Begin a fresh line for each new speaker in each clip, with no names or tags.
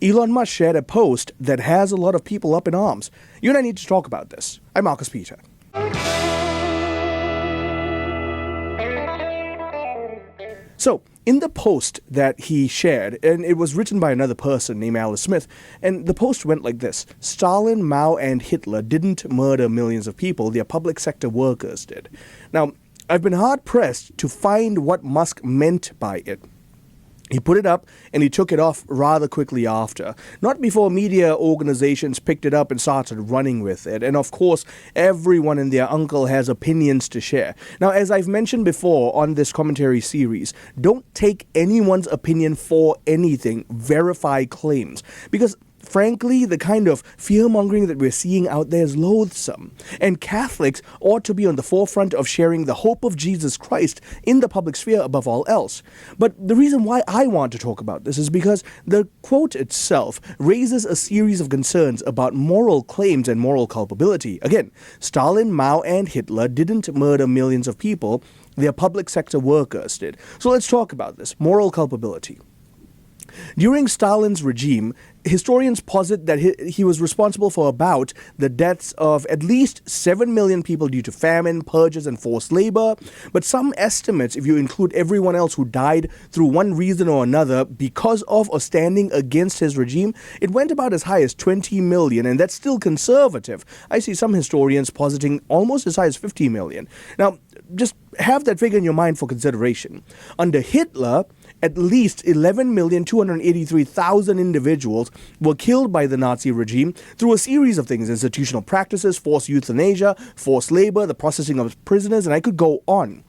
Elon Musk shared a post that has a lot of people up in arms. You and I need to talk about this. I'm Marcus Peter. So, in the post that he shared, and it was written by another person named Alice Smith, and the post went like this: Stalin, Mao, and Hitler didn't murder millions of people, their public sector workers did. Now, I've been hard-pressed to find what Musk meant by it. He put it up and he took it off rather quickly after. Not before media organizations picked it up and started running with it. And of course, everyone and their uncle has opinions to share. Now, as I've mentioned before on this commentary series, don't take anyone's opinion for anything. Verify claims. Because frankly, the kind of fear-mongering that we're seeing out there is loathsome. And Catholics ought to be on the forefront of sharing the hope of Jesus Christ in the public sphere above all else. But the reason why I want to talk about this is because the quote itself raises a series of concerns about moral claims and moral culpability. Again, Stalin, Mao, and Hitler didn't murder millions of people. Their public sector workers did. So let's talk about this. Moral culpability. During Stalin's regime, historians posit that he was responsible for about the deaths of at least 7 million people due to famine, purges, and forced labor. But some estimates, if you include everyone else who died through one reason or another because of or standing against his regime, it went about as high as 20 million, and that's still conservative. I see some historians positing almost as high as 50 million. Now, just have that figure in your mind for consideration. Under Hitler, at least 11,283,000 individuals were killed by the Nazi regime through a series of things: institutional practices, forced euthanasia, forced labor, the processing of prisoners, and I could go on.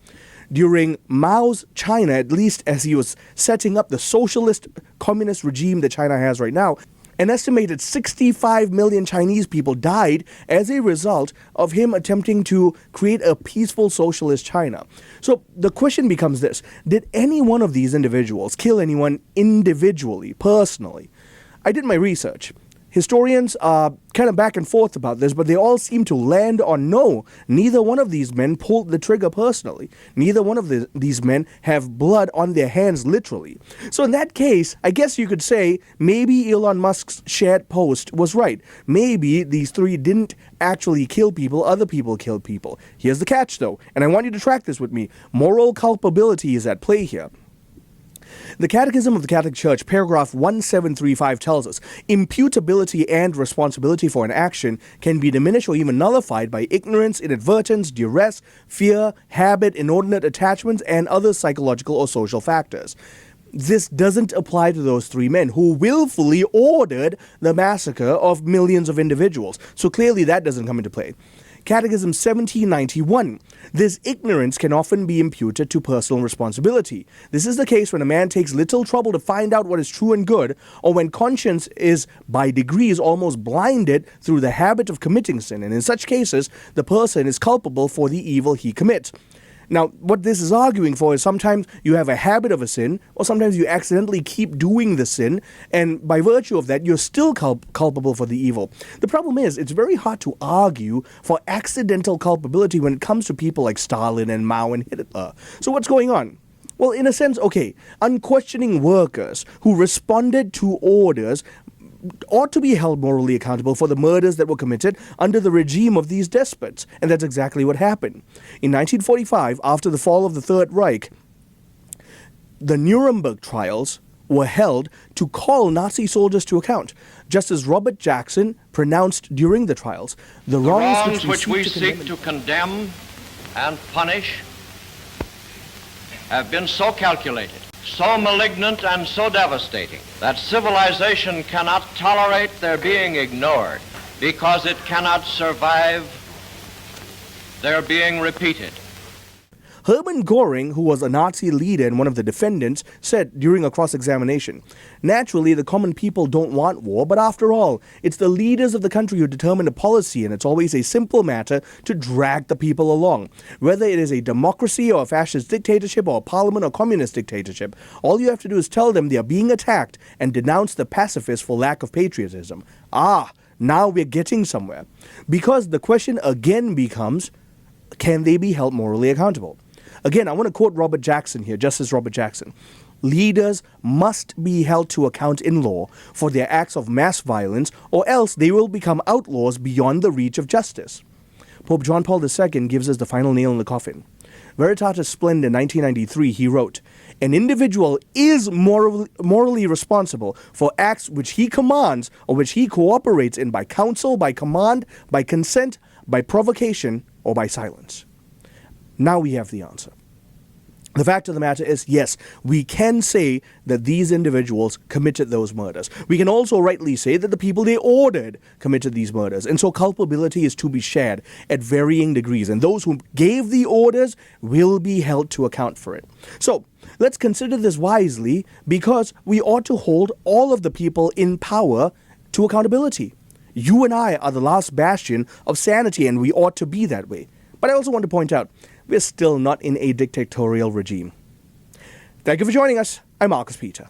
During Mao's China, at least as he was setting up the socialist communist regime that China has right now, an estimated 65 million Chinese people died as a result of him attempting to create a peaceful socialist China. So the question becomes this: did any one of these individuals kill anyone individually, personally? I did my research. Historians are kind of back and forth about this, but they all seem to land on no. Neither one of these men pulled the trigger personally. Neither one of these men have blood on their hands, literally. So in that case, I guess you could say maybe Elon Musk's shared post was right. Maybe these three didn't actually kill people, other people killed people. Here's the catch, though, and I want you to track this with me. Moral culpability is at play here. The Catechism of the Catholic Church, paragraph 1735, tells us imputability and responsibility for an action can be diminished or even nullified by ignorance, inadvertence, duress, fear, habit, inordinate attachments, and other psychological or social factors. This doesn't apply to those three men who willfully ordered the massacre of millions of individuals. So clearly that doesn't come into play. Catechism 1791. This ignorance can often be imputed to personal responsibility. This is the case when a man takes little trouble to find out what is true and good, or when conscience is by degrees almost blinded through the habit of committing sin, and in such cases, the person is culpable for the evil he commits. Now, what this is arguing for is sometimes you have a habit of a sin, or sometimes you accidentally keep doing the sin, and by virtue of that, you're still culpable for the evil. The problem is, it's very hard to argue for accidental culpability when it comes to people like Stalin and Mao and Hitler. So what's going on? Well, in a sense, okay, unquestioning workers who responded to orders ought to be held morally accountable for the murders that were committed under the regime of these despots. And that's exactly what happened. In 1945, after the fall of the Third Reich, the Nuremberg trials were held to call Nazi soldiers to account. Justice Robert Jackson pronounced during the trials, the wrongs which we seek to condemn and punish have been so calculated, so malignant, and so devastating that civilization cannot tolerate their being ignored because it cannot survive their being repeated. Hermann Göring, who was a Nazi leader and one of the defendants, said during a cross-examination, "Naturally, the common people don't want war, but after all, it's the leaders of the country who determine the policy, and it's always a simple matter to drag the people along. Whether it is a democracy or a fascist dictatorship or a parliament or communist dictatorship, all you have to do is tell them they are being attacked and denounce the pacifists for lack of patriotism." Now we're getting somewhere. Because the question again becomes, can they be held morally accountable? Again, I want to quote Robert Jackson here, Justice Robert Jackson. leaders must be held to account in law for their acts of mass violence, or else they will become outlaws beyond the reach of justice. Pope John Paul II gives us the final nail in the coffin. Veritatis Splendor in 1993, he wrote, "An individual is morally responsible for acts which he commands or which he cooperates in by counsel, by command, by consent, by provocation, or by silence." Now we have the answer. The fact of the matter is, yes, we can say that these individuals committed those murders. We can also rightly say that the people they ordered committed these murders. And so culpability is to be shared at varying degrees. And those who gave the orders will be held to account for it. So let's consider this wisely, because we ought to hold all of the people in power to accountability. You and I are the last bastion of sanity, and we ought to be that way. But I also want to point out, we're still not in a dictatorial regime. Thank you for joining us. I'm Marcus Peter.